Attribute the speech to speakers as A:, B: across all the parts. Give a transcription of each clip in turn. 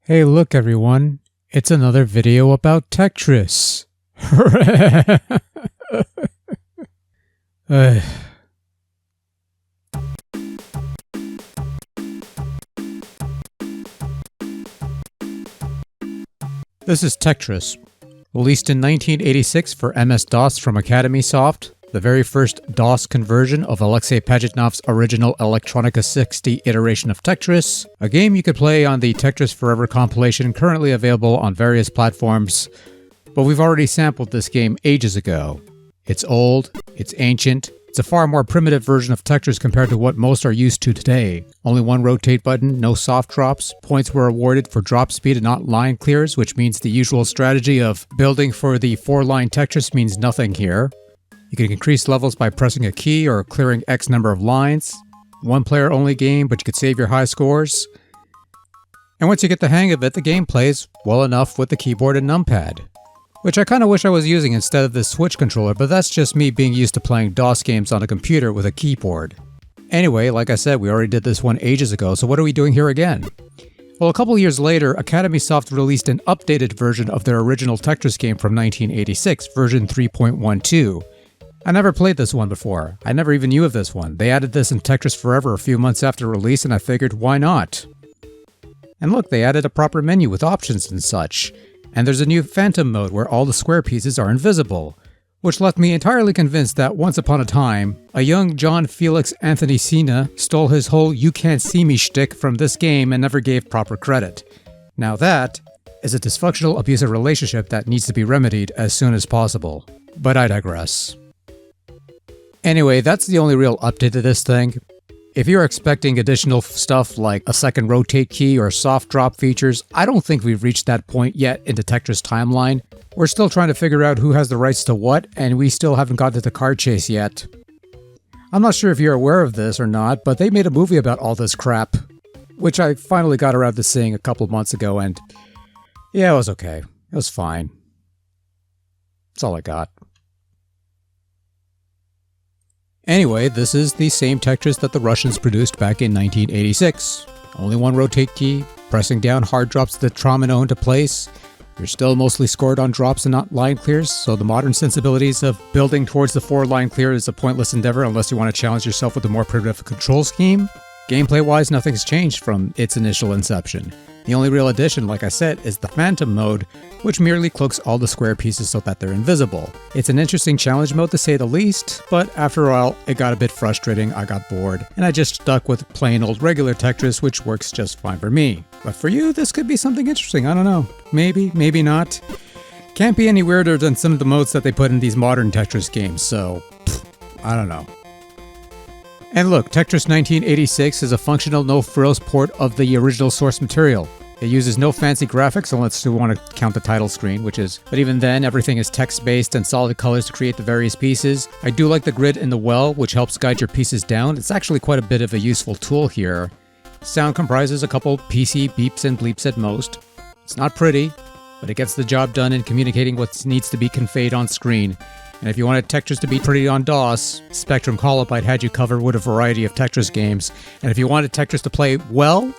A: Hey, look everyone, it's another video about Tetris. This is Tetris, released in 1986 for MS-DOS from AcademySoft, the very first DOS conversion of Alexei Pajitnov's original Electronica 60 iteration of Tetris, a game you could play on the Tetris Forever compilation currently available on various platforms, but we've already sampled this game ages ago. It's old, it's ancient, it's a far more primitive version of Tetris compared to what most are used to today. Only one rotate button, no soft drops, points were awarded for drop speed and not line clears, which means the usual strategy of building for the 4-line Tetris means nothing here. You can increase levels by pressing a key or clearing X number of lines. One player only game, but you could save your high scores. And once you get the hang of it, the game plays well enough with the keyboard and numpad. Which I kinda wish I was using instead of this Switch controller, but that's just me being used to playing DOS games on a computer with a keyboard. Anyway, like I said, we already did this one ages ago, so what are we doing here again? Well, a couple years later, AcademySoft released an updated version of their original Tetris game from 1986, version 3.12. I never played this one before. I never even knew of this one. They added this in Tetris Forever a few months after release, and I figured, why not? And look, they added a proper menu with options and such. And there's a new Phantom mode where all the square pieces are invisible, which left me entirely convinced that once upon a time, a young John Felix Anthony Cena stole his whole "you can't see me" shtick from this game and never gave proper credit. Now that is a dysfunctional, abusive relationship that needs to be remedied as soon as possible. But I digress. Anyway, that's the only real update to this thing. If you're expecting additional stuff like a second rotate key or soft drop features, I don't think we've reached that point yet in the Tetris timeline. We're still trying to figure out who has the rights to what, and we still haven't got to the card chase yet. I'm not sure if you're aware of this or not, but they made a movie about all this crap, which I finally got around to seeing a couple of months ago, and yeah, it was okay. It was fine. That's all I got. Anyway, this is the same Tetris that the Russians produced back in 1986. Only one rotate key, pressing down hard drops the Tramino into place. You're still mostly scored on drops and not line clears, so the modern sensibilities of building towards the 4-line clear is a pointless endeavor unless you want to challenge yourself with a more primitive control scheme. Gameplay-wise, nothing's changed from its initial inception. The only real addition, like I said, is the Phantom mode, which merely cloaks all the square pieces so that they're invisible. It's an interesting challenge mode to say the least, but after a while, it got a bit frustrating, I got bored, and I just stuck with plain old regular Tetris, which works just fine for me. But for you, this could be something interesting, I don't know. Maybe, maybe not. Can't be any weirder than some of the modes that they put in these modern Tetris games, so I don't know. And look, Tetris 1986 is a functional no-frills port of the original source material. It uses no fancy graphics unless you want to count the title screen, but even then, everything is text-based and solid colors to create the various pieces. I do like the grid in the well, which helps guide your pieces down. It's actually quite a bit of a useful tool here. Sound comprises a couple PC beeps and bleeps at most. It's not pretty, but it gets the job done in communicating what needs to be conveyed on screen. And if you wanted Tetris to be pretty on DOS, Spectrum Holobyte had you covered with a variety of Tetris games. And if you wanted Tetris to play well,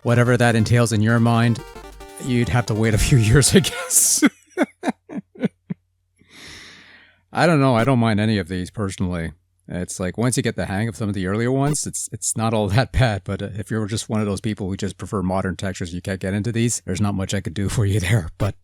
A: whatever that entails in your mind, you'd have to wait a few years, I guess. I don't know, I don't mind any of these personally. It's like, once you get the hang of some of the earlier ones, it's not all that bad, but if you're just one of those people who just prefer modern Tetris, you can't get into these, there's not much I could do for you there, but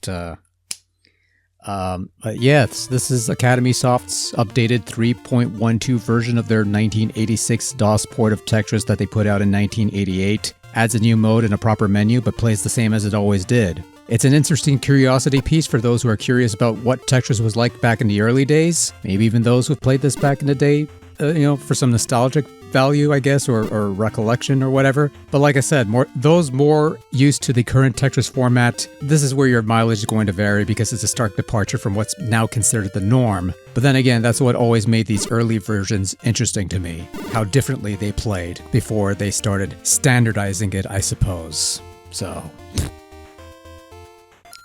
A: yes, this is AcademySoft's updated 3.12 version of their 1986 DOS port of Tetris that they put out in 1988. Adds a new mode and a proper menu, but plays the same as it always did. It's an interesting curiosity piece for those who are curious about what Tetris was like back in the early days. Maybe even those who've played this back in the day, for some nostalgic value, I guess, or recollection or whatever. But like I said, those more used to the current Tetris format, this is where your mileage is going to vary because it's a stark departure from what's now considered the norm. But then again, that's what always made these early versions interesting to me. How differently they played before they started standardizing it, I suppose. So,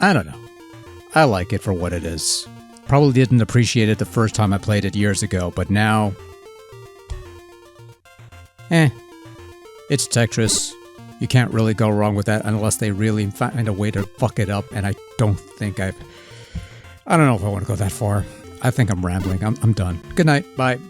A: I don't know. I like it for what it is. Probably didn't appreciate it the first time I played it years ago, but now, it's Tetris. You can't really go wrong with that unless they really find a way to fuck it up, and I don't think I don't know if I want to go that far. I think I'm rambling. I'm done. Good night. Bye.